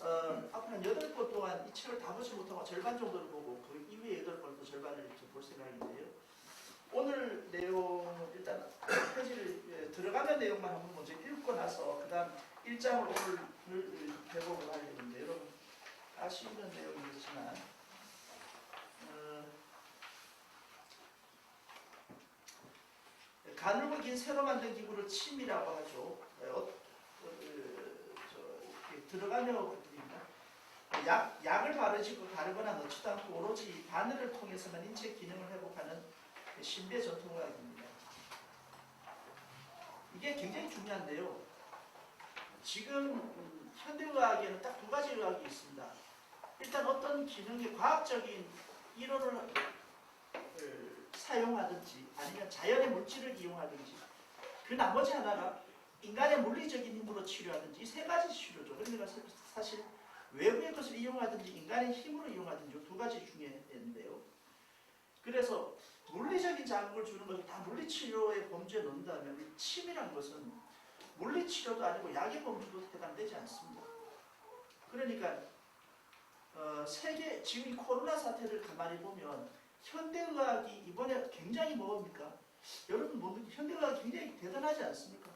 앞으로 한 8번 동안 이 책을 다 보지 못하고 절반 정도를 보고 그 이후에 8번도 절반을 이렇게 볼 생각인데요. 오늘 내용은 일단 페이지를 들어가는 내용만 한번 먼저 읽고 나서 그 다음 1장을 오늘 회복을 하려는데 여러분 아시는 내용이지만 가늘고 긴 새로 만든 기구를 침이라고 하죠. 들어가며 약을 바르거나 넣지도 않고 오로지 바늘을 통해서만 인체 기능을 회복하는 신비의 전통의학입니다. 이게 굉장히 중요한데요. 지금 현대의학에는 딱 2가지 의학이 있습니다. 일단 어떤 기능의 과학적인 이론을 사용하든지 아니면 자연의 물질을 이용하든지 그 나머지 하나가 인간의 물리적인 힘으로 치료하든지 이 3가지 치료죠. 그러니까 사실 외부의 것을 이용하든지 인간의 힘으로 이용하든지 2가지 중요한데요. 그래서 물리적인 자극을 주는 것을 다 물리치료의 범주에 넣는다면 침이라는 것은 물리치료도 아니고 약의 범주도 해당되지 않습니다. 그러니까 세계 지금 이 코로나 사태를 가만히 보면 현대의학이 이번에 굉장히 뭡니까? 여러분 현대의학이 굉장히 대단하지 않습니까?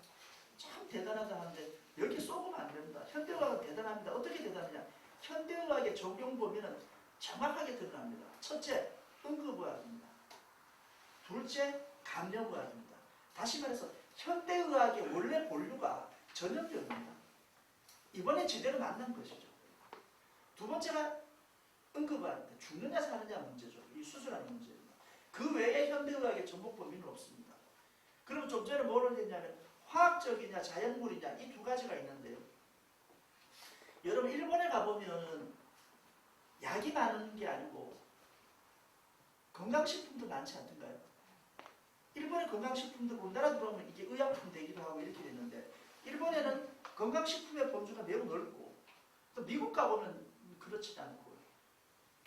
참 대단하다 하는데 여기 쏘으면 안 됩니다. 현대의학은 대단합니다. 어떻게 대단하냐? 현대의학의 적용 범위는 정확하게 드러납니다. 첫째, 응급의학입니다. 둘째, 감염의학입니다. 다시 말해서 현대의학의 원래 본류가 전염병입니다. 이번에 제대로 만난 것이죠. 두 번째가 응급의학입니다. 죽느냐 사느냐 문제죠. 이 수술하는 문제입니다. 그 외에 현대의학의 전복 범위는 없습니다. 그리고 좀 전에 뭐를 했냐면 화학적이냐 자연물이냐 이 2가지가 있는데요. 여러분 일본에 가보면 약이 많은 게 아니고 건강식품도 많지 않던가요? 일본의 건강식품도 우리나라 들어오면 이게 의약품 되기도 하고 이렇게 됐는데 일본에는 건강식품의 범주가 매우 넓고 또 미국 가보면 그렇지 않고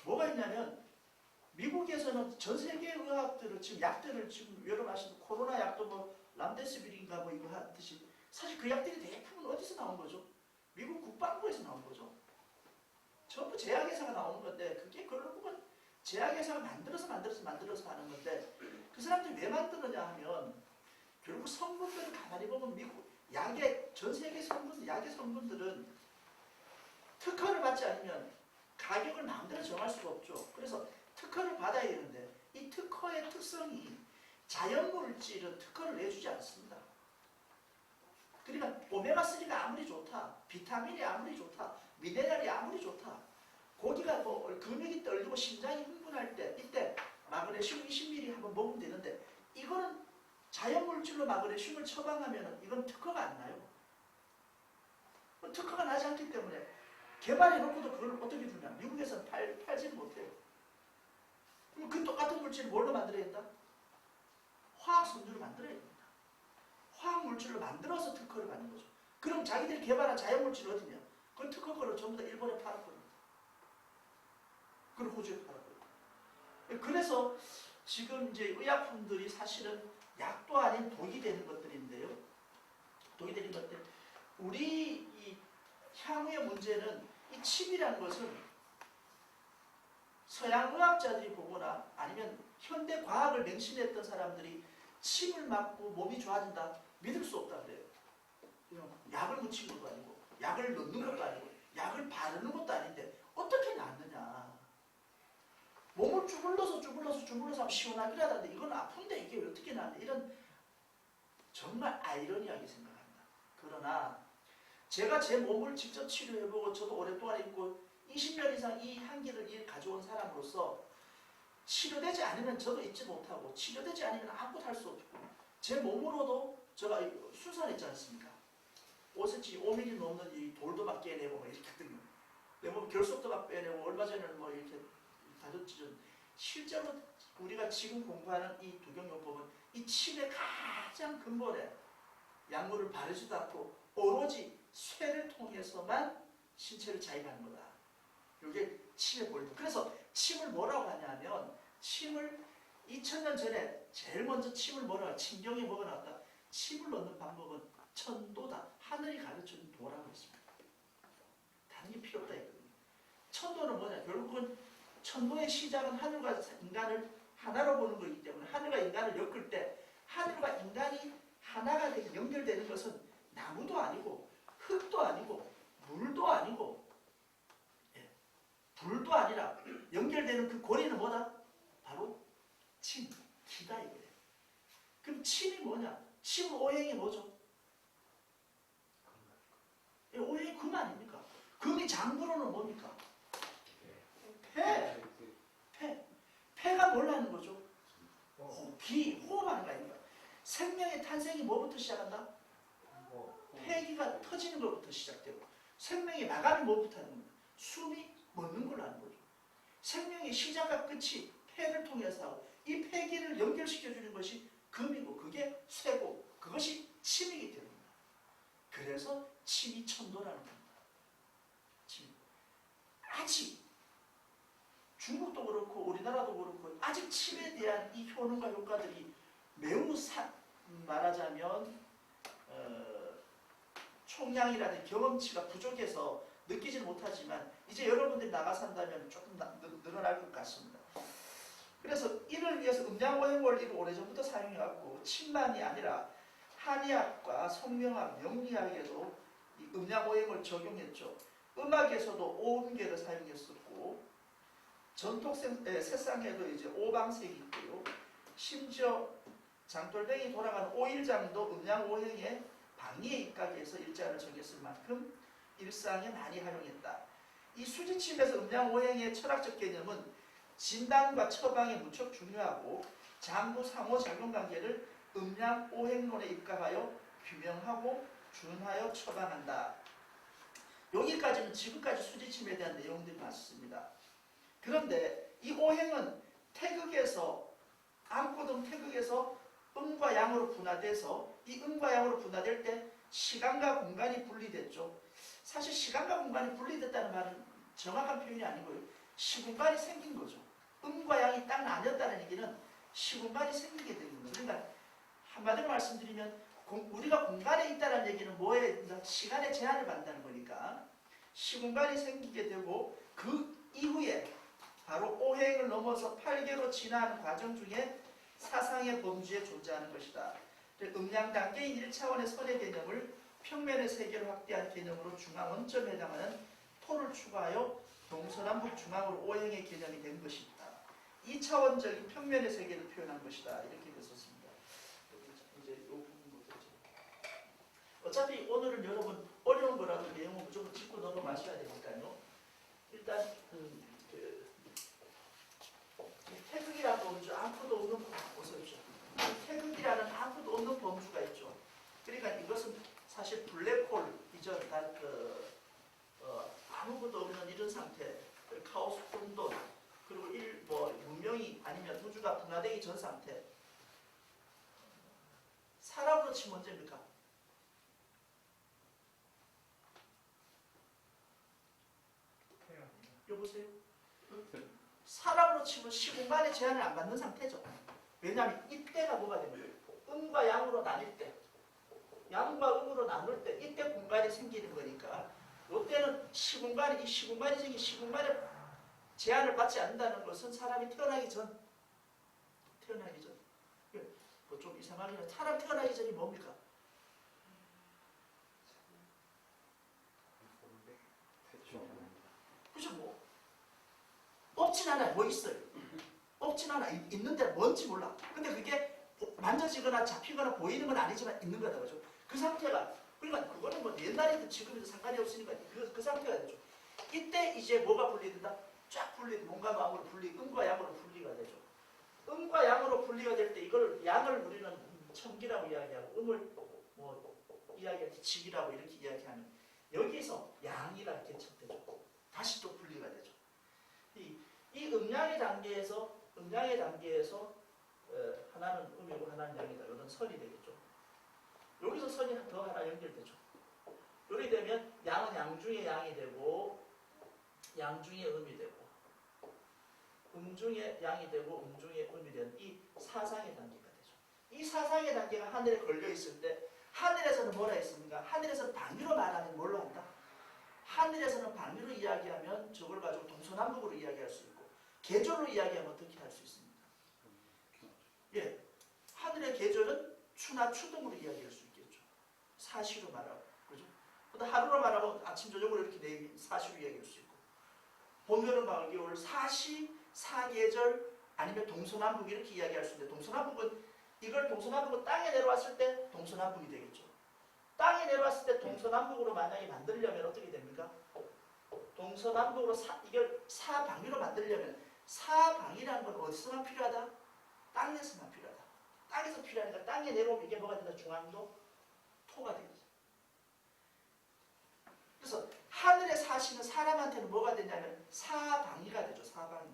뭐가 있냐면 미국에서는 전 세계 의학들을 지금 약들을 지금 여러분 아시는 코로나 약도 뭐 람데스비린가 뭐 이거 하듯이 사실 그 약들이 대부분 어디서 나온 거죠? 미국 국방부에서 나온 거죠. 전부 제약회사가 나오는 건데 그게 결국은 제약회사가 만들어서 하는 건데 그 사람들이 왜 만드느냐 하면 결국 성분들을 가만히 보면 미국 약의 전 세계 약의 성분들은 특허를 받지 않으면 가격을 마음대로 정할 수가 없죠. 그래서 특허를 받아야 되는데 이 특허의 특성이 자연물질은 특허를 내주지 않습니다. 그러니까 오메가3가 아무리 좋다, 비타민이 아무리 좋다, 미네랄이 아무리 좋다, 고기가 뭐 근육이 떨리고 심장이 흥분할 때 이때 마그네슘 20ml 한번 먹으면 되는데 이거는 자연물질로 마그네슘을 처방하면 이건 특허가 안 나요. 특허가 나지 않기 때문에 개발해놓고도 그걸 어떻게 주냐. 미국에서는 팔지 못해요. 그럼 그 똑같은 물질을 뭘로 만들어야 된다? 화학성분으로 만들어야 됩니다. 화학물질로 만들어서 특허를 받는 거죠. 그럼 자기들이 개발한 자연물질 어디냐? 그 특허권을 전부 다 일본에 팔았거든요. 그리고 호주에 팔았거든요. 그래서 지금 이제 의약품들이 사실은 약도 아닌 독이 되는 것들인데요. 독이 되는 것들. 우리 이 향후의 문제는 이 침이라는 것은 서양 의학자들이 보거나 아니면 현대 과학을 맹신했던 사람들이 침을 맞고 몸이 좋아진다 믿을 수 없다 그래요. 약을 묻힌 것도 아니고 약을 넣는 것도 아니고 약을 바르는 것도 아닌데 어떻게 낫느냐. 몸을 쭈글러서 하면 시원하긴 하다는데 이건 아픈데 이게 어떻게 낫냐. 이런 정말 아이러니하게 생각합니다. 그러나 제가 제 몸을 직접 치료해보고 저도 오랫동안 있고 20년 이상 이 한계를 가져온 사람으로서 치료되지 않으면 저도 잊지 못하고 치료되지 않으면 아무것도 할 수 없고 제 몸으로도 제가 순산했지 않습니까? 5cm, 5mm 넘는 이 돌도 막 깨내고 막 이렇게 하거든요. 내 몸 결석도 막 빼내고 얼마 전에는 뭐 이렇게 다졌지. 실제로 우리가 지금 공부하는 이 두경요법은 이 침의 가장 근본에 약물을 바르지도 않고 오로지 쇠를 통해서만 신체를 자입하는 거다. 이게 침의 본질. 그래서 침을 뭐라고 하냐면 침을 2000년 전에 제일 먼저 침을 뭐라고 침경에 뭐가 나왔다. 침을 넣는 방법은 천도다. 하늘이 가르쳐준 도라고 했습니다. 다른 게 필요 없다. 천도의 시작은 하늘과 인간을 하나로 보는 것이기 때문에 하늘과 인간을 엮을 때 하늘과 인간이 하나가 되게 연결되는 것은 나무도 아니고 흙도 아니고 물도 아니고 불도 아니라 연결되는 그 고리는 뭐다? 바로 침, 기다 이거예요. 그럼 침이 뭐냐? 침 오행이 뭐죠? 오행이 금 아닙니까? 금이 장부로는 뭡니까? 폐. 폐가 뭘 하는 거죠? 호흡하는 거 아닙니까? 생명의 탄생이 뭐부터 시작한다? 폐기가 터지는 것부터 시작되고 생명의 마감이 뭐부터 하는 겁니다? 숨이 멎는 걸로 하는 거죠. 생명의 시작과 끝이 폐를 통해서 하고 이 폐기를 연결시켜주는 것이 금이고 그게 쇠고 그것이 침이기 때문입니다. 그래서 침이 천도라는 겁니다. 침. 아직 중국도 그렇고 우리나라도 그렇고 아직 침에 대한 이 효능과 효과들이 매우 말하자면 총량이라는 경험치가 부족해서 느끼지는 못하지만 이제 여러분들이 나가 산다면 조금 늘어날 것 같습니다. 그래서 이를 위해서 음양오행 원리를 오래전부터 사용해왔고 침만이 아니라 한의학과 성명학, 명리학에도 이 음양오행을 적용했죠. 음악에서도 오음계를 사용했었고 전통 세상에도 이제 오방색이 있고요. 심지어 장돌뱅이 돌아가는 오일장도 음양오행의 방위에 입각해서 일자를 정했을 만큼 일상에 많이 활용했다. 이 수지침에서 음양오행의 철학적 개념은 진단과 처방에 무척 중요하고 장부 상호작용관계를 음양오행론에 입각하여 규명하고 준하여 처방한다. 여기까지는 지금까지 수지침에 대한 내용들이 맞습니다. 그런데 이 오행은 태극에서 안고등 태극에서 음과 양으로 분화돼서 이 음과 양으로 분화될 때 시간과 공간이 분리됐죠. 사실 시간과 공간이 분리됐다는 말은 정확한 표현이 아니고요. 시공간이 생긴 거죠. 음과 양이 딱 나뉘었다는 얘기는 시공간이 생기게 되는 거예요. 그러니까 한마디로 말씀드리면 우리가 공간에 있다는 얘기는 뭐에 시간의 제한을 받는다는 거니까 시공간이 생기게 되고 그 이후에 바로 오행을 넘어서 8개로 진화하는 과정 중에 사상의 범주에 존재하는 것이다. 음양 단계인 1차원의 선의 개념을 평면의 세계로 확대한 개념으로 중앙 원점에 해당하는 토를 추가하여 동서남북 중앙으로 오행의 개념이 된 것입니다. 2차원적인 평면의 세계를 표현한 것이다. 이렇게 됐었습니다. 이제 이 부분부터 어차피 오늘은 여러분 어려운 거라도 내용은 무조건 짚고 넘어가셔야 되니까요. 일단 태극이라는 범주, 아무도 없는 보십시오. 태극이라는 아무도 없는 범주가 있죠. 그러니까 이것은 사실 블랙홀 이전 아무것도 없는 이런 상태, 카오스 혼돈, 그리고 문명이 아니면 우주가 분화되기 전 상태. 사람으로 치면 언제입니까? 여보세요? 사람으로 치면 시공간의 제한을 안 받는 상태죠. 왜냐하면 이때가 뭐가 되는 거예요? 음과 양으로 나뉠 때, 양과 음으로 나눌 때 이때 공간이 생기는 거니까 이때는 이 시공간이 생긴 시공간의 제한을 받지 않는다는 것은 사람이 태어나기 전 좀 이상하긴 한데 사람 태어나기 전이 뭡니까? 그죠? 뭐 없진 않아요. 뭐 있어요? 없진 않아. 있는데 뭔지 몰라. 근데 그게 만져지거나 잡히거나 보이는 건 아니지만 있는 거다. 그죠? 그 상태가, 그러니까 그거는 뭐 옛날이든 지금이든 상관이 없으니까 그 상태가 되죠. 이때 이제 뭐가 분리된다? 쫙 분리돼. 몸과 마음으로 음과 양으로 분리가 되죠. 음과 양으로 분리가 될 때 이걸 양을 우리는 청기라고 이야기하고 음을 이야기할 때 직이라고 이렇게 이야기하는, 여기서 양이라 이렇게 척되죠. 다시 또 분리가 되죠. 이 음양의 단계에서 하나는 음이고 하나는 양이다. 이런 선이 되겠죠. 여기서 선이 더 하나 연결되죠. 이렇게 되면 양은 양 중에 양이 되고 양 중에 음이 되고 음 중에 양이 되고 음 중에 음이 되는 이 사상의 단계가 되죠. 이 사상의 단계가 하늘에 걸려 있을 때 하늘에서는 뭐라 했습니까? 하늘에서는 방위로 말하면 뭘로 한다? 하늘에서는 방위로 이야기하면 저걸 가지고 동서남북으로 이야기할 수 있고 계절로 이야기하면 어떻게 할 수 있습니까? 예, 하늘의 계절은 추나 추등으로 이야기할 수 있겠죠. 사시로 말하고, 그죠? 근데 하루로 말하면 아침 저녁으로 이렇게 네 사시로 이야기할 수 있고, 봄, 여름, 가을, 겨울 사시, 사계절 아니면 동서남북 이렇게 이야기할 수 있는데, 동서남북은 이걸 동서남북은 땅에 내려왔을 때 동서남북이 되겠죠. 땅에 내려왔을 때 동서남북으로 만약에 만들려면 어떻게 됩니까? 동서남북으로 이걸 사방위로 만들려면 사방이라는 건 어디서만 필요하다? 땅에서만 필요하다. 땅에서 필요하니까 땅에 내려오면 이게 뭐가 된다? 중앙도 토가 되겠죠. 그래서 하늘에 사시는 사람한테는 뭐가 되냐면 사방위가 되죠. 사방위.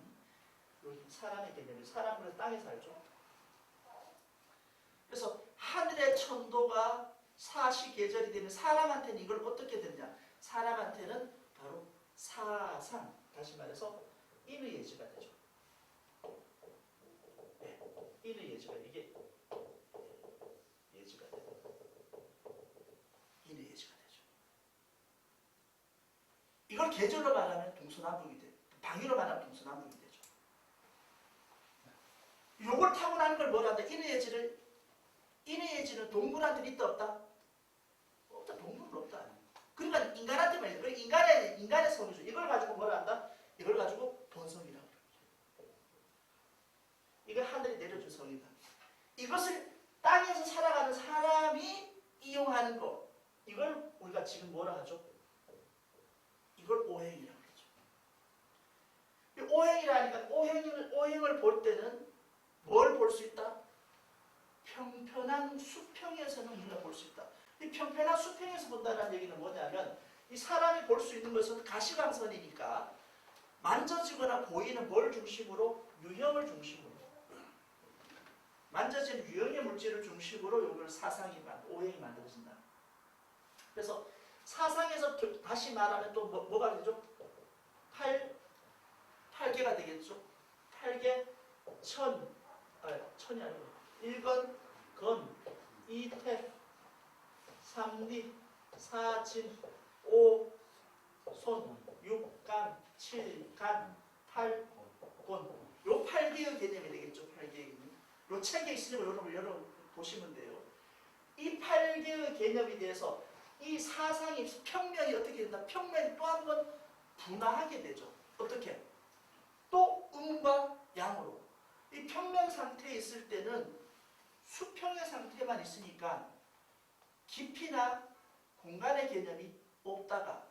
여기 사람의 개념이 사람은 땅에 살죠. 그래서 하늘의 천도가 사시 계절이 되면 사람한테는 이걸 어떻게 되냐? 사람한테는 바로 사상, 다시 말해서 인의 예지가 되죠. 네, 인의 예지가 이게 예지가 되죠. 인의 예지가 되죠. 이걸 계절로 말하면 동서남북이 돼요. 방위로 말하면 동서남북이 되죠. 요걸 타고나는 걸 뭐라 한다? 인의 예지는 동물한테 있다 없다? 없다. 동물은 없다. 그러니까 인간한테만 있어. 인간의 성이죠. 이걸 가지고 뭐라 한다? 이걸 가지고 본성이라고 그러죠. 이걸 하늘이 내려준 성이다. 이것을 땅에서 살아가는 사람이 이용하는 거. 이걸 우리가 지금 뭐라 하죠? 이걸 오행이라고 그러죠. 오행이라니까 오행을 볼 때는 뭘 볼 수 있다? 평편한 수평에서는 우리가 볼 수 있다. 이 평편한 수평에서 본다는 얘기는 뭐냐면 이 사람이 볼 수 있는 것은 가시광선이니까 만져지거나 보이는 뭘 중심으로? 유형을 중심으로. 만져지는 유형의 물질을 중심으로 이걸 사상이 오행이 만들어진다. 그래서 사상에서 다시 말하면 또 뭐가 되죠? 팔계가 되겠죠. 팔계 천이 아니고 일건, 건, 이태, 삼리, 사진, 오, 손, 육간, 칠간, 팔곤. 요 8개의 개념이 되겠죠. 8개의 개념. 요 책에 있으니까 여러분 보시면 돼요. 이 8개의 개념에 대해서 이 사상이 평면이 어떻게 된다? 평면이 또 한 번 분화하게 되죠. 어떻게? 또 음과 양으로. 이 평면 상태에 있을 때는 수평의 상태만 있으니까 깊이나 공간의 개념이 없다가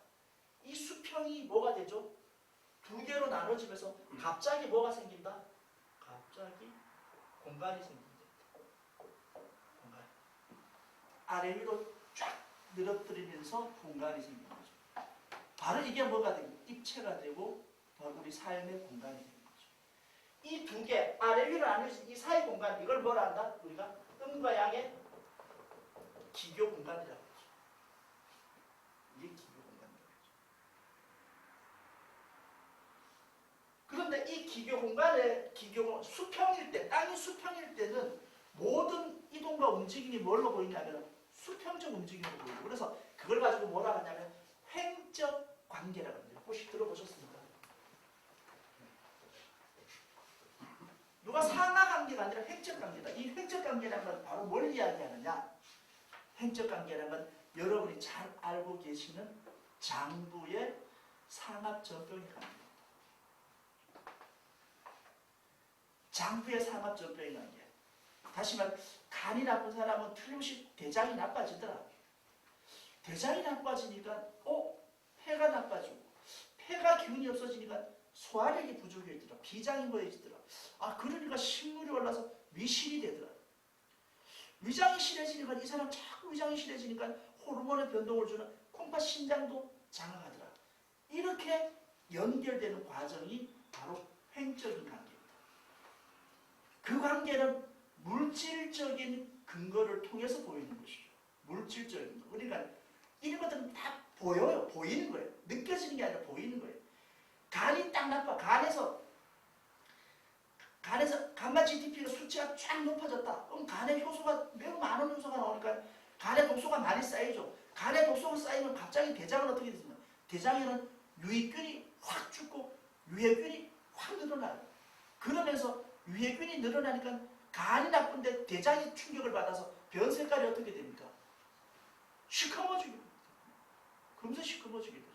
이 수평이 뭐가 되죠? 두 개로 나눠지면서 갑자기 뭐가 생긴다? 갑자기 공간이 생긴다. 공간. 아래 위로 쫙 늘어뜨리면서 공간이 생기는 거죠. 바로 이게 뭐가 되고 입체가 되고 바로 우리 삶의 공간이 되는 거죠. 이 두 개, 아래 위로 나눠진 이 사이 공간, 이걸 뭐라 한다? 우리가 음과 양의 기교 공간이라고 하죠. 이게 기교 공간이라고 하죠. 그런데 이 기교 공간의 수평일 때, 땅이 수평일 때는 모든 이동과 움직임이 뭘로 보이냐면 수평적 움직임으로 보이고, 그래서 그걸 가지고 뭐라 하냐면 횡적 관계라고 합니다. 혹시 들어보셨습니까? 누가 상하 관계가 아니라 횡적 관계다. 이 횡적 관계라는 건 바로 뭘 이야기하느냐? 횡적 관계라는 건 여러분이 잘 알고 계시는 장부의 상합전병의 관계입니다. 장부의 상합전병의 관계. 다시 말해 간이 나쁜 사람은 틀림없이 대장이 나빠지더라. 대장이 나빠지니까 폐가 나빠지고, 폐가 기운이 없어지니까 소화력이 부족해지더라. 비장이 보여지더라. 그러니까 식물이 올라서 위실이 되더라. 위장이 실해지니까 이 사람 자꾸 위장이 실해지니까 호르몬의 변동을 주는 콩팥 신장도 장악하더라. 이렇게 연결되는 과정이 바로 횡적인 관계입니다. 그 관계는 물질적인 근거를 통해서 보이는 것이죠. 물질적인 거. 그러니까 이런 것들은 다 보여요. 보이는 거예요. 느껴지는 게 아니라 보이는 거예요. 간이 딱 나빠. 간에서 간만 GDP가 수치가 쫙 높아졌다. 그럼 간에 효소가 매우 많은 효소가 나오니까 간에 독소가 많이 쌓이죠. 간에 독소가 쌓이면 갑자기 대장은 어떻게 되습니까? 대장에는 유익균이 확 죽고 유해균이 확 늘어나요. 그러면서 유해균이 늘어나니까 간이 나쁜데 대장이 충격을 받아서 변 색깔이 어떻게 됩니까? 시커머지게 됩니다. 금세 시커머지게 되죠.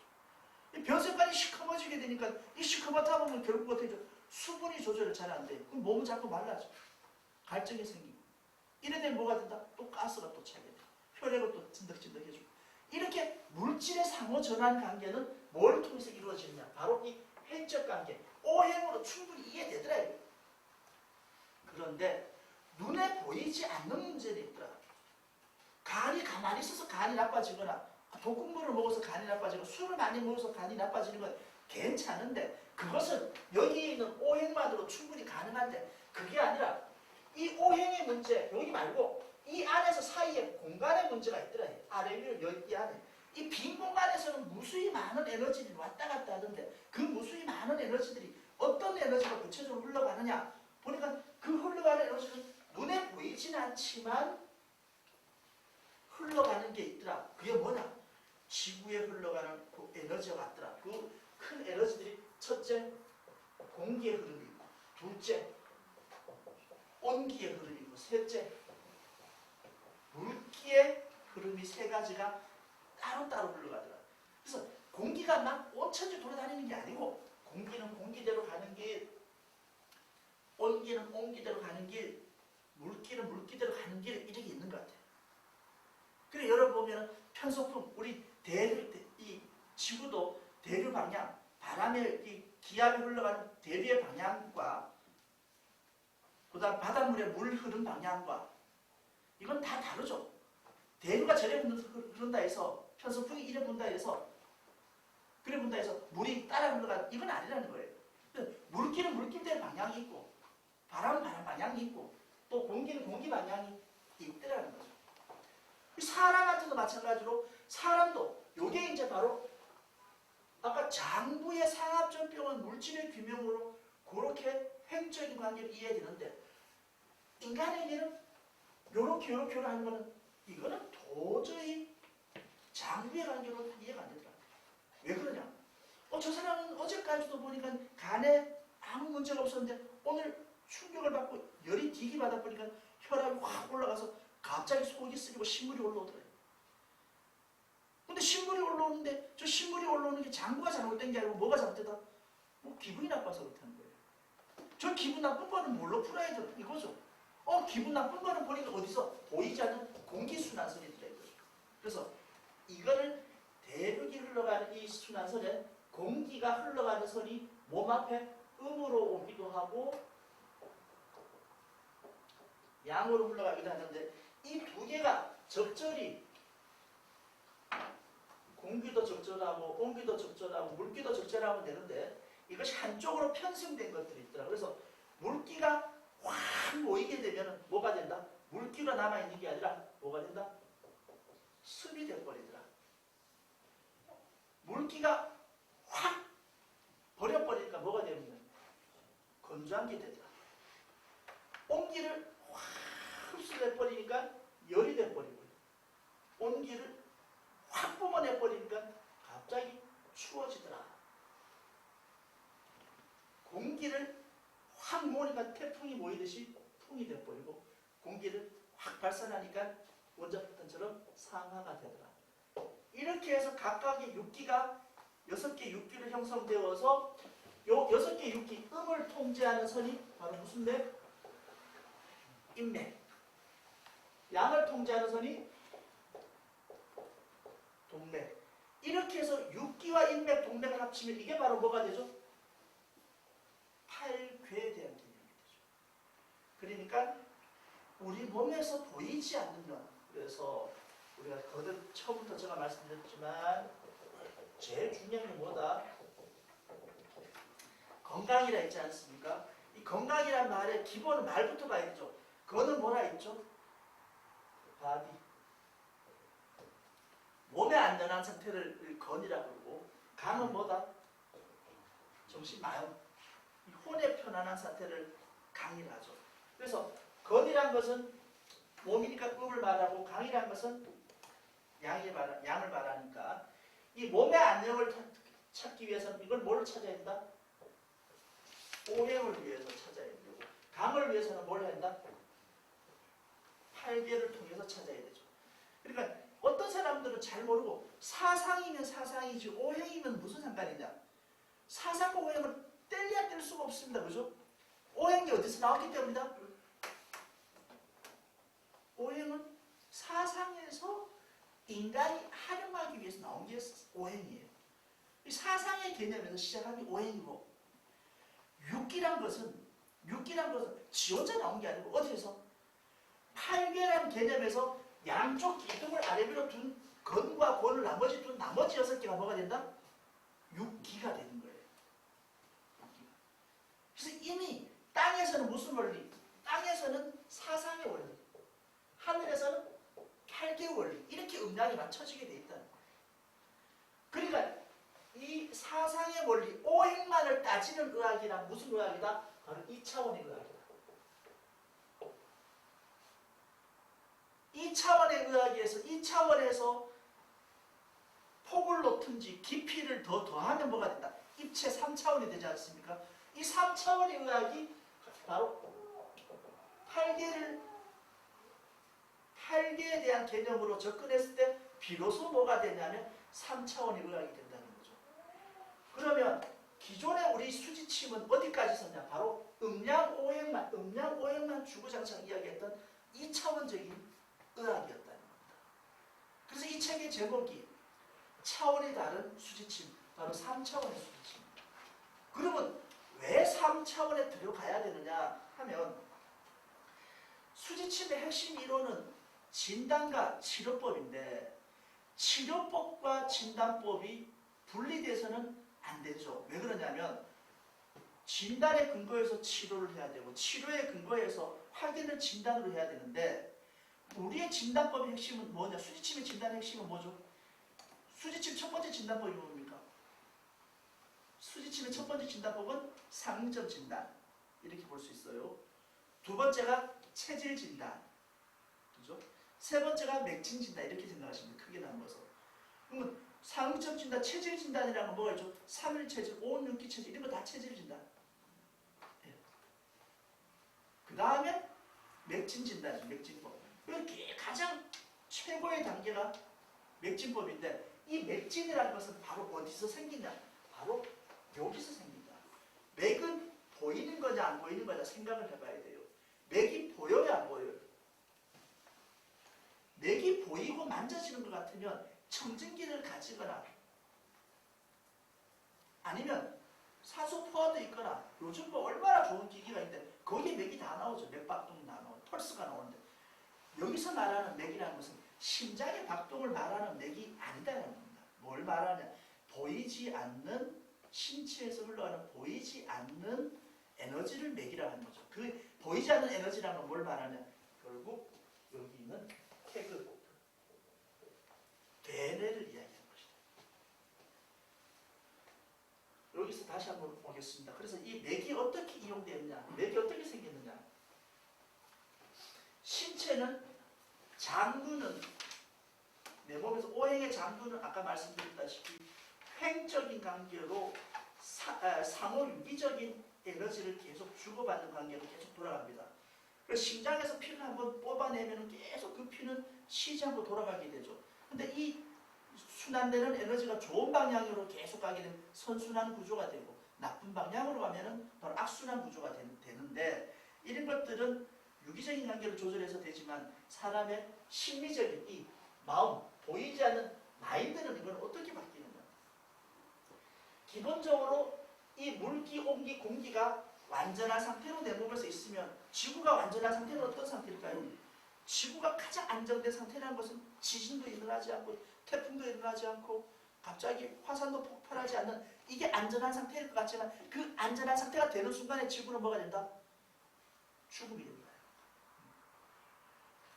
이 변 색깔이 시커머지게 되니까 이 시커멓다 보면 결국 어떻게 되죠? 수분이 조절을 잘 안 돼요. 그럼 몸은 자꾸 말라져. 갈증이 생기고. 이래 되면 뭐가 된다? 또 가스가 또 차게 돼. 혈액을 또 찐득찐득해주고. 이렇게 물질의 상호 전환 관계는 뭘 통해서 이루어지느냐? 바로 이 행적 관계. 오행으로 충분히 이해되더라. 그런데 눈에 보이지 않는 문제는 있더라. 간이 가만히 있어서 간이 나빠지거나 독극물을 먹어서 간이 나빠지고 술을 많이 먹어서 간이 나빠지는 건 괜찮은데 그것은 여기 있는 오행만으로 충분히 가능한데 그게 아니라 이 오행의 문제 여기 말고 이 안에서 사이에 공간의 문제가 있더라. 아래 위로 여기 안에 이 빈 공간에서는 무수히 많은 에너지들이 왔다 갔다 하던데 그 무수히 많은 에너지들이 어떤 에너지가 구체적으로 흘러가느냐 보니까 그 흘러가는 에너지는 눈에 보이진 않지만 흘러가는 게 있더라. 그게 뭐냐? 지구에 흘러가는 그 에너지가 같더라. 그 큰 에너지들이 첫째, 공기의 흐름이 있고 둘째, 온기의 흐름이 있고 셋째, 물기의 흐름이 세 가지가 따로따로 흘러가더라. 그래서 공기가 막 온천지 돌아다니는 게 아니고 공기는 공기대로 가는 길, 온기는 온기대로 가는 길, 물기는 물기대로 가는 길 이렇게 있는 것 같아요. 그래 여러분 보면 편소풍 우리 이 지구도 대류 방향, 바람의 이 기압이 흘러가는 대류의 방향과 그다음 바닷물의 물 흐름 방향과 이건 다 다르죠. 대류가 저래 흐른다 해서 편소풍이 이래 분다 해서 그래 분다 해서 물이 따라 흘러가는 이건 아니라는 거예요. 물기는 물기대로 방향이 있고 바람은 바람 방향이 있고 또 공기는 공기 방향이 있더라는 거죠. 사람한테도 마찬가지로 사람도 요게 이제 바로 아까 장부의 상합전병은 물질의 규명으로 그렇게 횡적인 관계를 이해되는데 인간에게는 요렇게 하는 거는 이거는 도저히 장부의 관계로 이해가 안 되더라. 왜 그러냐? 저 사람은 어제까지도 보니까 간에 아무 문제가 없었는데 오늘 충격을 받고 열이 되게 받아 보니까 혈압이 확 올라가서 갑자기 속이 쓰리고 신물이 올라오더래요. 근데 신물이 올라오는데 저 신물이 올라오는 게 장부가 잘못된 게 아니고 뭐가 잘못되다? 뭐 기분이 나빠서 그렇다는 거예요. 저 기분 나쁜 거는 뭘로 풀어야 돼? 이거죠. 기분 나쁜 거는 보니까 어디서 보이지 않는 공기순환선이 들어있거든요. 그래서 이거를 대륙이 흘러가는 이 순환선에 공기가 흘러가는 선이 몸 앞에 음으로 오기도 하고 양으로 흘러가기도 하는데 이 두 개가 적절히 공기도 적절하고 온기도 적절하고 물기도 적절하면 되는데 이것이 한쪽으로 편승된 것들이 있더라. 그래서 물기가 확 모이게 되면 뭐가 된다? 물기가 남아있는 게 아니라 뭐가 된다? 습이 돼버리더라. 물기가 확 버려버리니까 뭐가 됩니까? 건조한 게 되더라. 온기를 확 흡수해버리니까 열이 돼버리고 온기를 확 뿜어내버리니까 갑자기 추워지더라. 공기를 확 모으니까 태풍이 모이듯이 풍이 돼버리고 공기를 확 발산하니까 원자 패턴처럼 상하가 되더라. 이렇게 해서 각각의 육기가 6개 육기로 형성되어서 요 6개 육기 음을 통제하는 선이 바로 무슨 맥? 인맥. 양을 통제하는 선이 동맥. 이렇게 해서 육기와 인맥, 동맥을 합치면 이게 바로 뭐가 되죠? 팔괘대한 개념이 되죠. 그러니까 우리 몸에서 보이지 않는 것. 그래서 우리가 거듭 처음부터 제가 말씀드렸지만 제일 중요한 게 뭐다? 건강이라 있지 않습니까? 이 건강이란 말의 기본은 말부터 봐야겠죠. 그거는 뭐라 했죠? 바디. 몸의 안전한 상태를 건이라고 그러고 강은 뭐다? 정신, 마음. 혼의 편안한 상태를 강이라 하죠. 그래서 건이란 것은 몸이니까 음을 말하고 강이란 것은 양을 말하니까 이 몸의 안녕을 찾기 위해서는 이걸 뭘 찾아야 된다? 오행을 위해서 찾아야 되고, 강을 위해서는 뭘 해야 된다? 팔계를 통해서 찾아야 되죠. 그러니까 어떤 사람들은 잘 모르고 사상이면 사상이지 오행이면 무슨 상관이냐. 사상과 오행을 뗄래야 뗄 수가 없습니다. 그죠? 오행이 어디서 나왔기 때문이다? 오행은 사상에서 인간이 활용하기 위해서 나온 게 오행이에요. 이 사상의 개념에서 시작한 게 오행이고, 육기란 것은 지 혼자 나온 게 아니고 어디에서? 팔계라는 개념에서 양쪽 기둥을 아래 위로 둔 건과 권을 나머지 6개가 뭐가 된다? 육기가 되는 거예요. 그래서 이미 땅에서는 무슨 원리? 땅에서는 사상의 원리, 하늘에서는 팔계의 원리, 이렇게 음양이 맞춰지게 돼 있다는 거예요. 그러니까 이 사상의 원리, 오행만을 따지는 의학이란 무슨 의학이다? 바로 2차원의 의학이다. 2차원의 의학에서 2차원에서 폭을 놓든지 깊이를 더하면 뭐가 된다? 입체 3차원이 되지 않습니까? 이 3차원의 의학이 바로 팔계에 대한 개념으로 접근했을 때 비로소 뭐가 되냐면 3차원의 의학이 된다는 거죠. 그러면 기존의 우리 수지침은 어디까지 썼냐? 바로 음양 오행만 주구장창 이야기했던 2차원적인 의학이었다는 겁니다. 그래서 이 책의 제목이 차원이 다른 수지침, 바로 3차원의 수지침. 그러면 왜 3차원에 들어가야 되느냐 하면, 수지침의 핵심 이론은 진단과 치료법인데 치료법과 진단법이 분리돼서는 안 되죠. 왜 그러냐면 진단에 근거해서 치료를 해야 되고 치료에 근거해서 확인을 진단으로 해야 되는데, 우리의 진단법의 핵심은 뭐냐? 수지침의 진단의 핵심은 뭐죠? 수지침 첫 번째 진단법이 뭡니까? 수지침의 첫 번째 진단법은 상점 진단, 이렇게 볼 수 있어요. 두 번째가 체질 진단, 그죠? 세 번째가 맥진 진단, 이렇게 생각하시면 크게 나눠서. 그러면 상점 진단, 체질 진단이라는 건 뭐가 있죠? 3일 체질, 5온 6기 체질, 이런 거 다 체질 진단. 네. 그 다음에 맥진 진단이죠. 맥진법. 이렇게 가장 최고의 단계가 맥진법인데, 이 맥진이라는 것은 바로 어디서 생기냐? 바로 여기서 생긴다. 맥은 보이는 거냐 안 보이는 거냐 생각을 해봐야 돼요. 맥이 보여요 안 보여요? 맥이 보이고 만져지는 것 같으면 청진기를 가지거나 아니면 산소 포화되어 있거나, 요즘 뭐 얼마나 좋은 기기가 있는데 거기에 맥이 다 나오죠. 맥박동이 다 나오고 펄스가 나오는데, 여기서 말하는 맥이라는 것은 심장의 박동을 말하는 맥이 아니다라는 겁니다. 뭘 말하냐? 보이지 않는, 신체에서 흘러가는 보이지 않는 에너지를 맥이라고 하는 거죠. 그 보이지 않는 에너지라는 건 뭘 말하냐? 결국 여기 있는 태그, 대뇌를 이야기하는 것이다. 여기서 다시 한번 보겠습니다. 그래서 이 맥이 어떻게 이용되느냐? 맥이 어떻게 생겼느냐? 신체는, 장부는, 내 몸에서 오행의 장부는 아까 말씀드렸다시피 횡적인 관계로 상호 유기적인 에너지를 계속 주고받는 관계로 계속 돌아갑니다. 그래서 심장에서 피를 한번 뽑아내면 계속 그 피는 쉬지 않고 돌아가게 되죠. 근데 이 순환되는 에너지가 좋은 방향으로 계속 가게 되면 선순환 구조가 되고, 나쁜 방향으로 가면은 바로 악순환 구조가 되는데, 이런 것들은 유기적인 관계를 조절해서 되지만 사람의 심리적인 이 마음, 보이지 않는 마인드는 이건 어떻게 바뀌느냐? 기본적으로 이 물기, 온기, 공기가 완전한 상태로 내 몸에서 있으면, 지구가 완전한 상태는 어떤 상태일까요? 지구가 가장 안정된 상태라는 것은 지진도 일어나지 않고 태풍도 일어나지 않고 갑자기 화산도 폭발하지 않는, 이게 안전한 상태일 것 같지만 그 안전한 상태가 되는 순간에 지구는 뭐가 된다? 죽음이 됩니다.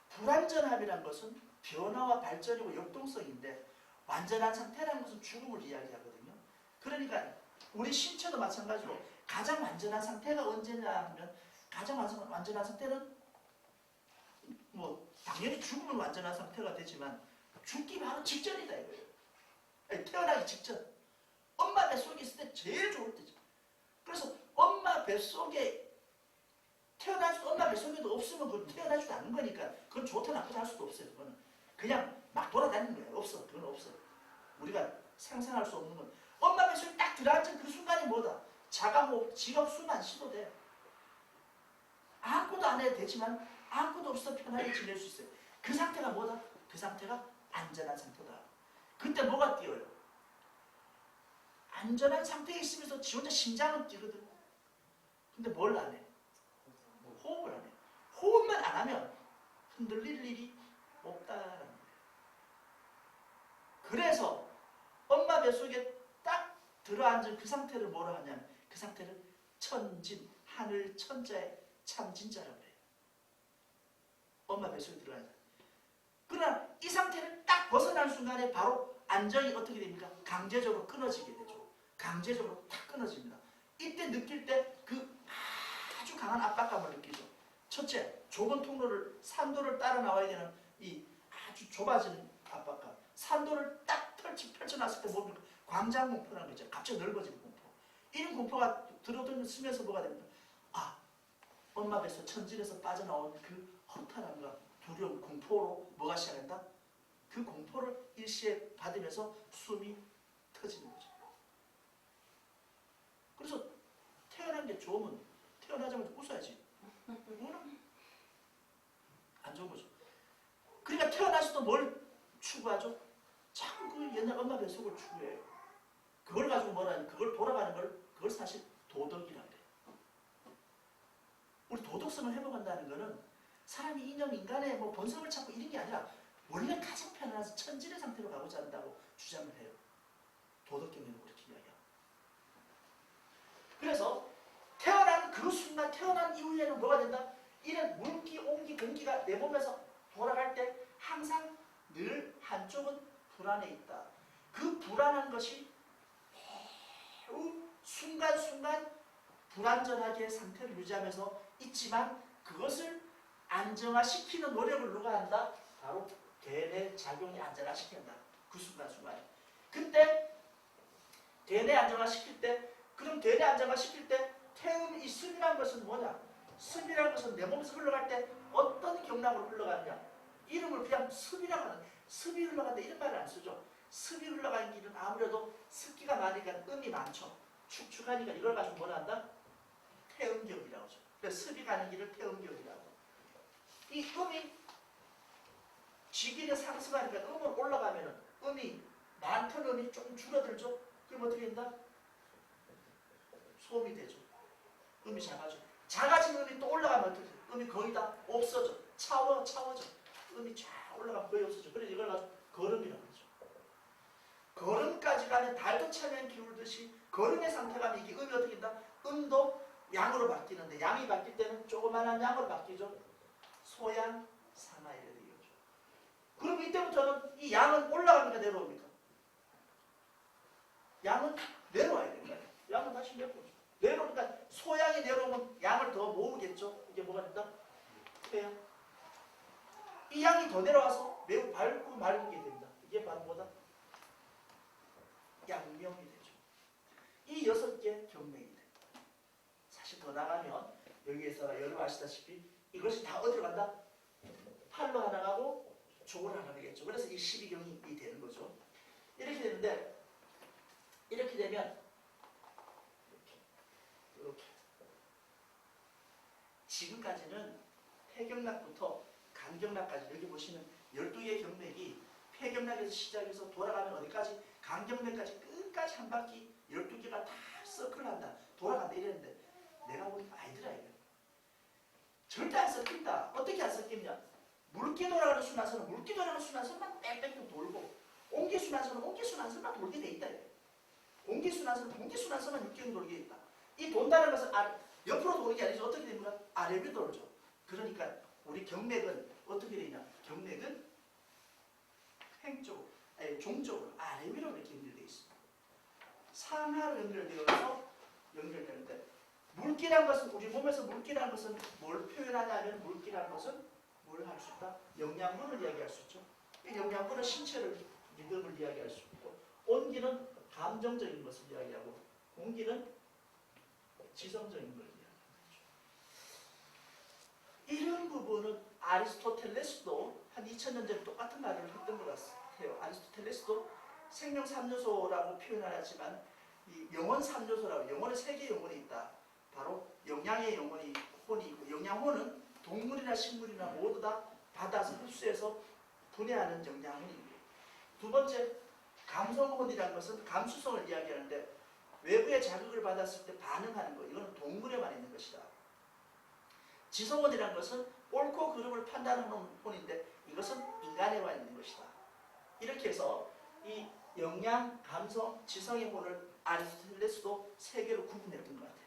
불완전함이란 것은 변화와 발전이고 역동성인데, 완전한 상태라는 것은 죽음을 이야기하거든요. 그러니까 우리 신체도 마찬가지로 가장 완전한 상태가 언제냐 하면, 가장 완전한 상태는 뭐 당연히 죽으면 완전한 상태가 되지만 죽기 바로 직전이다 이거예요. 태어나기 직전. 엄마 뱃속에 있을 때 제일 좋을 때죠. 그래서 엄마 뱃 뱃속에 태어나지도 엄마 뱃속에도 없으면 그건 태어나지도 않는 거니까 그건 좋다 나쁘다 할 수도 없어요. 그거는 그냥 막 돌아다니는 거예요. 없어. 그건 없어. 우리가 상상할 수 없는 건 엄마 뱃속에 딱 들어앉은 그 순간이 뭐다? 자가호흡, 지각, 숨 안 쉬도 돼. 아무것도 안 해도 되지만 아무것도 없어 편하게 지낼 수 있어요. 그 상태가 뭐다? 그 상태가 안전한 상태다. 그때 뭐가 뛰어요? 안전한 상태에 있으면서 지 혼자 심장은 뛰거든. 근데 뭘 안 해? 호흡을 안 해. 호흡만 안 하면 흔들릴 일이 없다라는 거예요. 그래서 엄마 뱃속에 딱 들어앉은 그 상태를 뭐라 하냐면 그 상태를 천진, 하늘 천자의 참진자라고 해요. 엄마 뱃속에 들어앉아. 그러나 이 상태를 딱 벗어난 순간에 바로 안정이 어떻게 됩니까? 강제적으로 끊어지게 되죠. 강제적으로 탁 끊어집니다. 이때 느낄 때 그 아주 강한 압박감을 느끼죠. 첫째, 좁은 통로를 산도를 따라 나와야 되는 이 아주 좁아지는 압박감. 산도를 딱 펼쳐놨을 때 뭡니까? 광장공포라는 거죠. 갑자기 넓어지는 공포. 이런 공포가 들어들면서 뭐가 됩니까? 아, 엄마 뱃속 천진에서 빠져나온 그 허탈함과 두려움, 공포로 뭐가 시작한다? 그 공포를 일시에 받으면서 숨이 터지는 거죠. 그래서 태어난 게 좋으면 태어나자마자 웃어야지. 안 좋은 거죠. 그러니까 태어나서도 뭘 추구하죠? 참 그 옛날 엄마 뱃속을 추구해요. 그걸 가지고 뭐라니? 그걸 돌아가는 걸 그걸 사실 도덕이라고 해요. 우리 도덕성을 회복한다는 거는 사람이 이념, 인간의 뭐 본성을 찾고 이런 게 아니라 원래 가장 편안해서 천진의 상태로 가고자 한다고 주장을 해요. 도덕경에는 그렇게 이야기합니다. 그래서 태어난 그 순간, 태어난 이후에는 뭐가 된다? 이런 물기, 온기, 공기가 내 몸에서 돌아갈 때 항상 늘 한쪽은 불안해 있다. 그 불안한 것이 매우 순간순간 불안전하게 상태를 유지하면서 있지만 그것을 안정화시키는 노력을 누가 한다? 바로 대뇌 작용이 안정화시킨다. 그 순간순간에. 그때 대뇌 안정화시킬 때, 그럼 대뇌 안정화시킬 때 태음 이 숨이라는 것은 뭐냐? 숨이라는 것은 내 몸에서 흘러갈 때 어떤 경락으로 흘러가느냐? 이름을 그냥 습이라고 하는, 습이 흘러간다 이런 말을 안 쓰죠. 습이 흘러가는 길은 아무래도 습기가 많으니까 음이 많죠. 축축하니까 이걸 가지고 뭐라 한다? 태음경이라고 하죠. 그래서 습이 가는 길을 태음경이라고. 이 음이 지기를 상승하니까 음을 올라가면은 음이 많던 음이 조금 줄어들죠. 그럼 어떻게 된다? 소음이 되죠. 음이 작아져. 작아진 음이 또 올라가면 어떻게 돼? 음이 거의 다 없어져. 차워져. 음이 쫙 올라가면 거의 없어져. 그래서 이걸 가지고 거름이라고 하죠. 거름까지 가면 달도 차면 기울듯이 거름의 상태가 이게 음이 어떻게 된다? 음도 양으로 바뀌는데 양이 바뀔 때는 조그만한 양으로 바뀌죠. 소양, 상하 이래 되죠. 그럼 이때부터는 이 양은 올라갑니까 내려옵니까? 양은 내려와야 됩니다. 양은 다시 내려오죠. 내려오니까 소양이 내려오면 양을 더 모으겠죠. 이게 뭐가 된다? 태양. 이 양이 더 내려와서 매우 밝고 맑게 됩니다. 이게 바로 뭐다? 양명이 되죠. 이 6개 경명이 돼요. 사실 더 나가면 여기에서 여러분 아시다시피 이것이 다 어디로 간다? 팔로 하나 가고 족으로 하나 가겠죠. 그래서 이 12경이 되는 거죠. 이렇게 되는데 이렇게 되면 이렇게 지금까지는 폐경락부터 간경락까지 여기 보시는 12개의 경맥이 폐경락에서 시작해서 돌아가면 어디까지? 간경맥까지 끝까지 한 바퀴 12개가 다 서클한다. 돌아간다 이랬는데 내가 보니 아이들아 이거 절대 안 섞인다. 어떻게 안 섞이냐? 물기 돌아가는 순환선은 물기 돌아가는 순환선만 뺑뺑뺑 돌고 온기 순환선은 온기 순환선만 돌게 돼 있다. 공기 순환선은 공기 순환선만 육경이 돌게 있다. 이 돈다는 것은 옆으로 도는 게 아니죠. 어떻게 됩니까? 아래로 돌죠. 그러니까 우리 경맥은 어떻게 되냐? 경맥은 횡쪽, 종쪽으로 아래 위로 이렇게 연결되어 있습니다. 상하로 연결되어서 연결되는데 물기라는 것은 우리 몸에서 물기라는 것은 뭘 표현하냐면 물기라는 것은 뭘 할 수 있다? 영양분을 이야기할 수 있죠. 이 영양분은 신체를 리듬을 이야기할 수 있고 온기는 감정적인 것을 이야기하고 공기는 지성적인 걸 이야기합니다. 이런 부분은 아리스토텔레스도 한 2000년 전에 똑같은 말을 했던 것 같아요. 아리스토텔레스도 생명 3요소라고 표현하지만 이 영혼 3요소라고, 영혼의 3개의 영혼이 있다. 바로 영양의 영혼이 혼이 있고, 영양혼은 동물이나 식물이나 모두 다 받아서 흡수해서 분해하는 영양혼이 있고, 두 번째 감성혼이라는 것은 감수성을 이야기하는데 외부의 자극을 받았을 때 반응하는 것, 이거는 동물에만 있는 것이다. 지성혼이라는 것은 옳고 그름을 판단하는 혼인데 이것은 인간에만 있는 것이다. 이렇게 해서 이 영양, 감성, 지성의 혼을 아리스토텔레스도 세 개로 구분했던 것 같아요.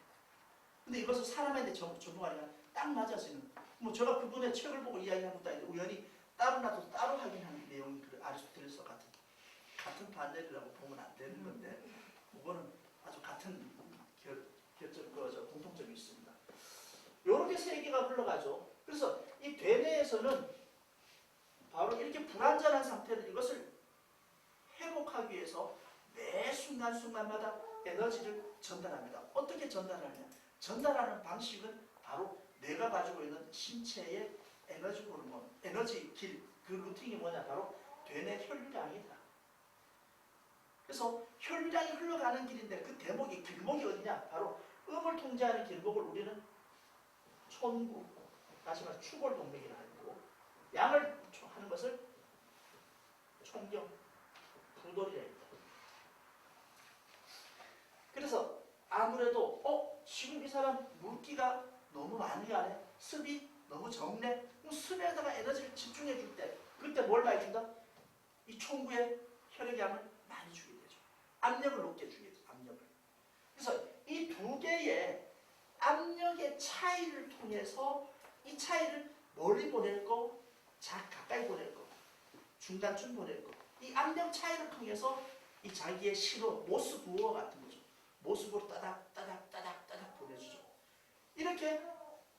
근데 이것을 사람한테 적용하니까 딱 맞아지는, 뭐 제가 그분의 책을 보고 이야기한 것도 아닌데 우연히 따로 놔둬서 따로 확인하는 내용이 아리스토텔레스와 같은 반대라고 보면 안 되는 건데, 그거는 아주 같은 공통점이 있습니다. 이렇게 세 개가 흘러가죠. 그래서 이 되뇌에서는 바로 이렇게 불완전한 상태를, 이것을 회복하기 위해서 매 순간순간마다 에너지를 전달합니다. 어떻게 전달하냐? 전달하는 방식은 바로 내가 가지고 있는 신체의 에너지 호르몬, 에너지 길, 그 루틴이 뭐냐? 바로 되뇌 혈류량이다. 그래서 혈류량이 흘러가는 길인데 그 대목이, 길목이 어디냐? 바로 음을 통제하는 길목을 우리는 촌구, 다시 말해서 추골동맥이라 하고, 양을 하는 것을 총경, 부돌이라 합니다. 그래서 아무래도 지금 이 사람 물기가 너무 많이 가네, 습이 너무 적네, 습에다가 에너지를 집중해 줄 때 그때 뭘 많이 준다? 이 총구에 혈액량을 많이 주게 되죠. 압력을 높게 주게 되죠. 압력을. 그래서 이 두 개의 압력의 차이를 통해서 이 차이를 멀리 보낼 거, 가까이 보낼 거, 중간쯤 보낼 거, 이 압력 차이를 통해서 이 자기의 신호, 모스 부호 같은 거죠. 모습으로 따닥 따닥 따닥 따닥 보내주죠. 이렇게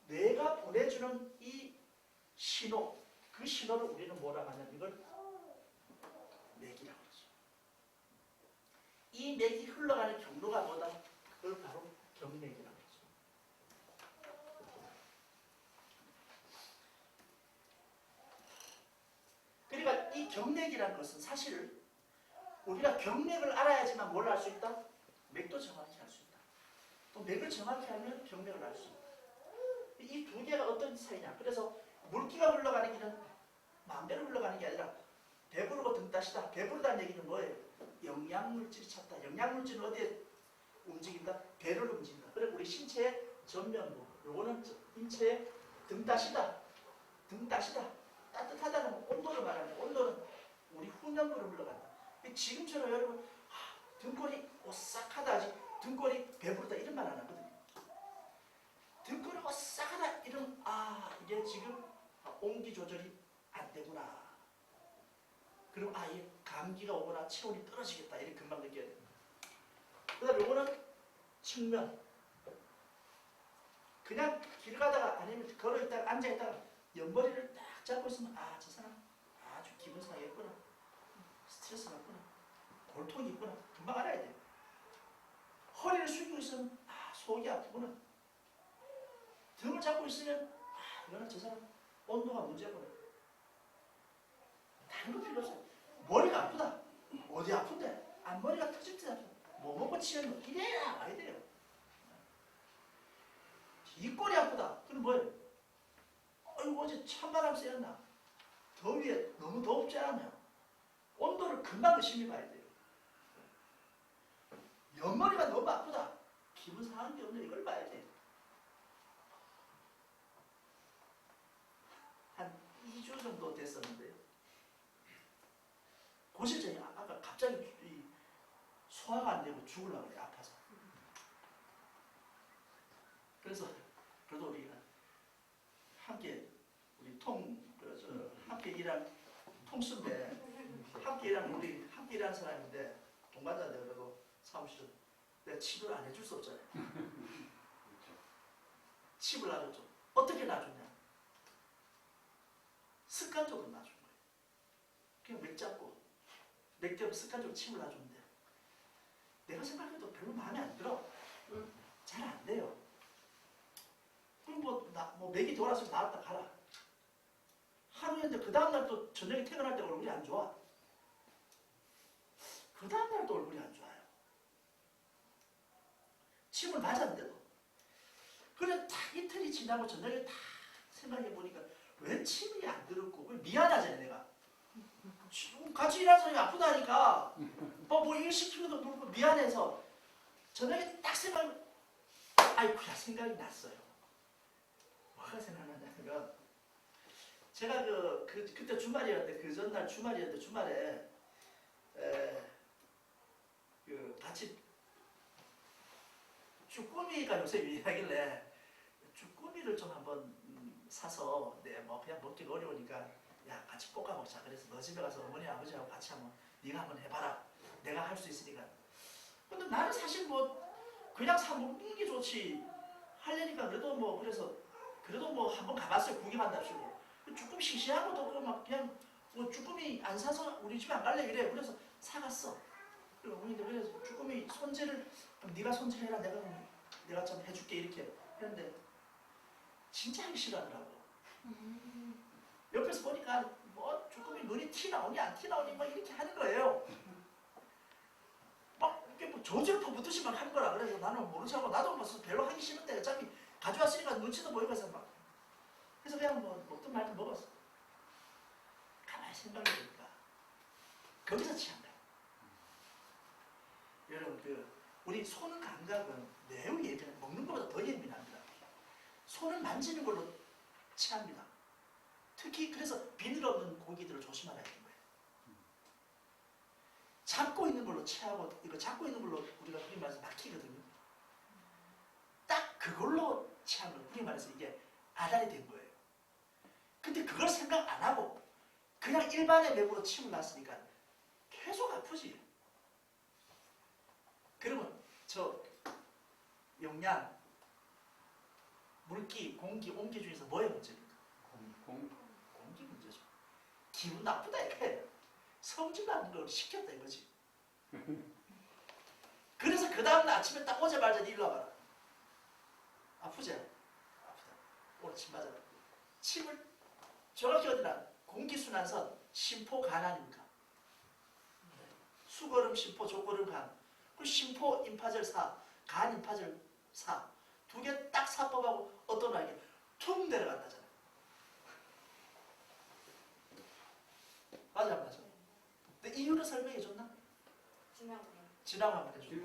뇌가 보내주는 이 신호, 그 신호를 우리는 뭐라고 하냐면 이걸 맥이라고 그러죠. 이 맥이 흘러가는 경로가 뭐다? 그걸 바로 경맥이라고 그러죠. 그러니까 이 경맥이라는 것은 사실 우리가 경맥을 알아야지만 뭘 알 수 있다? 맥도 정확히 알 수 있다. 또 맥을 정확히 알면 경맥을 알 수 있다. 이 두 개가 어떤 차이냐? 그래서 물기가 흘러가는 길은 마음대로 흘러가는 게 아니라 배부르고 등 따시다. 배부르다는 얘기는 뭐예요? 영양물질이 찼다. 영양물질은 어디에 움직인다? 배를 움직인다. 그리고 우리 신체의 전면부, 요거는 인체의 등 따시다. 등 따시다. 따뜻하다는 온도를 말하는 거예요. 온도는 우리 후면부로 흘러간다. 지금처럼 여러분 등골이 오싹하다, 아직 등골이 배부르다 이런 말 안 하거든요. 등골이 오싹하다 이런, 이게 지금 온기 조절이 안 되구나. 그럼 이게 감기가 오거나 체온이 떨어지겠다 이렇게 금방 느껴야 됩니다. 그 다음에 요거는 측면. 그냥 길 가다가 아니면 걸어있다가 앉아있다가 옆머리를 딱 잡고 있으면 저 사람 아주 기분 상했구나, 스트레스 받구나, 골통이 있구나 금방 알아야 돼요. 허리를 숙이고 있으면 속이 아프구나, 등을 잡고 있으면 이거는 저 사람 온도가 문제구나. 다른 거 필요 없어요. 머리가 아프다. 어디 아픈데? 앞머리가 터질 때 아프다. 뭐 먹고 치면 이래야 와야 돼요. 뒷골이 아프다. 그럼 뭐예요? 이거 어제 찬바람 쐬었나? 더위에 너무 덥지 않았냐? 온도를 금방 의심해 봐야 돼요. 옆머리가 너무 아프다. 기분 상한 게 없네. 이걸 봐야 돼요. 한 2주 정도 됐었는데요. 고실전이 아까 갑자기 소화가 안 되고 죽으려고 그래, 아파서. 그래서 그래도 우리가 함께 우리 함께 일한 통수인데, 함께 일하는 사람인데 동반자인데 그래도 사무실은 내가 칩을 안 해줄 수 없잖아요. 칩을 놔줬죠. 어떻게 놔줬냐? 습관적으로 놔준 거예요. 그냥 맥 잡고 맥대로 습관적으로 칩을 놔줬는데 내가 생각해도 별로 마음에 안 들어. 잘 안 돼요. 그럼 맥이 돌아 돌아서 나왔다 가라. 하루였는데 그 다음날 또 저녁에 퇴근할 때 얼굴이 안 좋아. 그 다음날도 얼굴이 안 좋아요. 침을 맞았는데도. 그래 딱 이틀이 지나고 저녁에 딱 생각해보니까 왜 침이 안 들었고 미안하잖아 내가. 같이 일하는 사람이 아프다니까 뭐 일 시키고도 물고 미안해서 저녁에 딱 아이쿠야 생각이 났어요. 뭐가 생각나냐면 제가 그때 주말이었는데 그 전날 주말이었는데 주말에 같이 쭈꾸미가 요새 유행하길래 쭈꾸미를 좀 한번 사서 뭐 그냥 먹기가 어려우니까 야 같이 볶아 먹자. 그래서 너 집에 가서 어머니 아버지하고 같이 한번 네가 한번 해봐라. 내가 할 수 있으니까. 근데 나는 사실 뭐 그냥 사 먹는 게 좋지 하려니까 그래도 뭐 한번 가봤어요. 구경한답시고. 쭈꾸미 싱싱한 것도 없고 막 그냥 뭐 쭈꾸미 안 사서 우리 집에 안 갈래 이래. 그래서 사갔어. 그리고 어머니들 그래서 쭈꾸미 손질을 네가 손질해라. 내가 좀 해줄게 이렇게 했는데 진짜 하기 싫어하더라고. 옆에서 보니까 뭐 쭈꾸미 눈이 티 나오니 안 티 나오니 막 이렇게 하는 거예요. 막 이렇게 뭐 저질 퍼붓듯이 막 하는 거라. 그래서 나는 모르지 하고 나도 뭐 별로 하기 싫은데 어차피 가져왔으니까 눈치도 보이고 해서 막 그래서 그냥 뭐 먹든 말든 먹었어. 가만히 생각해보니까 거기서 취한 거야. 여러분 우리 손 감각은 매우 예민해. 먹는 것보다 더 예민합니다. 손을 만지는 걸로 취합니다. 특히 그래서 비늘 없는 고기들을 조심하라 했던 거예요. 잡고 있는 걸로 취하고 이거 잡고 있는 걸로 우리가 흔히 말해서 막히거든요. 딱 그걸로 취한 거예요. 흔히 말해서 이게 아달이 된 거예요. 근데 그걸 생각 안 하고 그냥 일반의 맥으로 침을 놨으니까 계속 아프지. 그러면 저 용량, 물기, 공기, 온기 중에서 뭐의 문제입니까? 공기 문제죠. 기분 나쁘다 이거예요. 성질 나는 걸 시켰다 이거지. 그래서 그 다음날 아침에 딱 오자마자 일로 와봐라. 아프지? 아프다. 오늘 침 맞아라. 침을 정확히 어디나 공기순환선 심포 간암입니까? 수거름 심포 조거름 간. 그 심포 임파절 4, 간 임파절 4. 두 개 딱 사법하고 어떤 알게 툭 내려간다잖아. 맞아 안 맞아? 근데 이유를 설명해 줬나? 지나고 한번 해줘.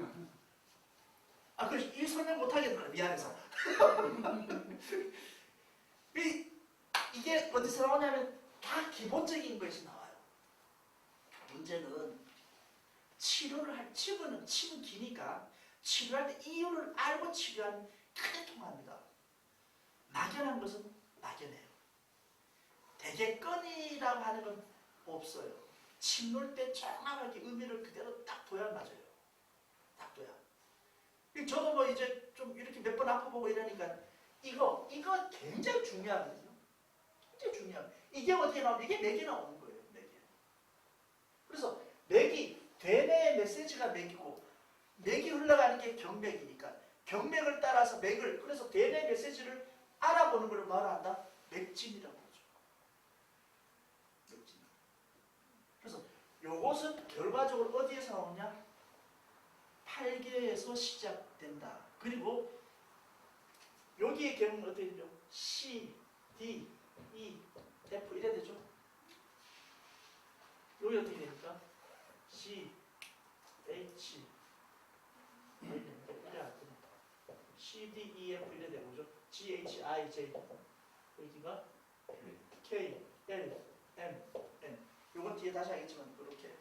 아, 그래 이 설명 못 하겠는 미안해서. 이게 어디서 나오냐면 다 기본적인 것이 나와요. 문제는 치료는 기니까 치료할 때 이유를 알고 치료하면 크게 통합니다. 막연한 것은 막연해요. 대개건이라고 하는 건 없어요. 침 놓을 때 정확하게 의미를 그대로 딱 둬야 맞아요. 딱 둬야. 저도 뭐 이제 좀 이렇게 몇 번 아파보고 이러니까 이거 굉장히 중요하거든요. 굉장히 중요해요. 이게 어떻게 나오면 이게 맥이 나오는 거예요. 맥이. 그래서 맥이 대뇌의 메시지가 맥이고 맥이 흘러가는 게 경맥이니까 경맥을 따라서 맥을 그래서 대뇌 메시지를 알아보는 걸 뭐라 한다? 맥진이라고 하죠. 맥진. 그래서 요것은 결과적으로 어디에서 나오냐? 팔계에서 시작된다. 그리고 여기의 경우는 어떻게 되죠? C, D, E, F 이래 되죠? 여기 어떻게 됩니까? C, H C, D, E, F 이래 되는 거죠. G, H, I, J 여기가 K, L, M, N 요건 뒤에 다시 하겠지만 이렇게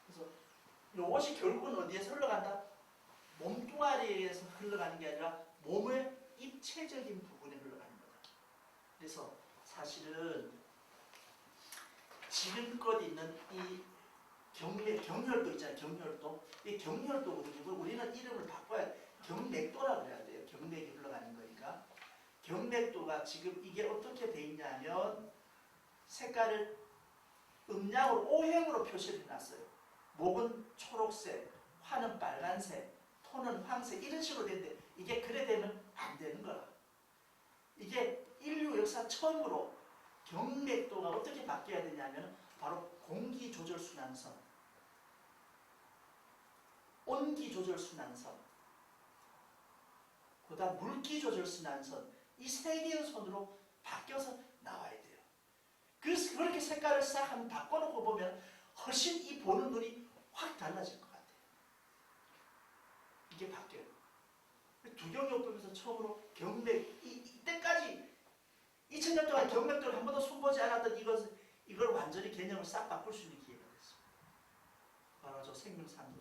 그래서 요것이 결국은 어디에서 흘러간다? 몸뚱아리에서 흘러가는 게 아니라 몸의 입체적인 부분에 흘러가는 거다. 그래서 사실은 지금껏 있는 이 경혈도 있잖아요. 경혈도. 이 경혈도거든요. 우리는 이름을 바꿔야 경맥도라고 그래야 돼요. 경맥이 흘러가는 거니까. 경맥도가 지금 이게 어떻게 돼 있냐면 색깔을 음양으로 O형으로 표시를 해놨어요. 목은 초록색, 화는 빨간색, 톤은 황색 이런 식으로 되는데 이게 그래 되면 안 되는 거라. 이게 인류 역사 처음으로 경맥도가 어떻게 바뀌어야 되냐면 바로 공기 조절 순환선, 온기 조절 순환선, 그다음 물기 조절 순환선, 이 세 개의 선으로 바뀌어서 나와야 돼요. 그래서 그렇게 색깔을 싹 한번 바꿔놓고 보면 훨씬 이 보는 눈이 확 달라질 것 같아요. 이게 바뀌어요. 두경요법에서 처음으로 경맥, 이때까지 2000년 동안 경맥도를 한 번도 손보지 않았던 이걸 완전히 개념을 싹 바꿀 수 있는 기회가 됐어요. 바로 저 생명산도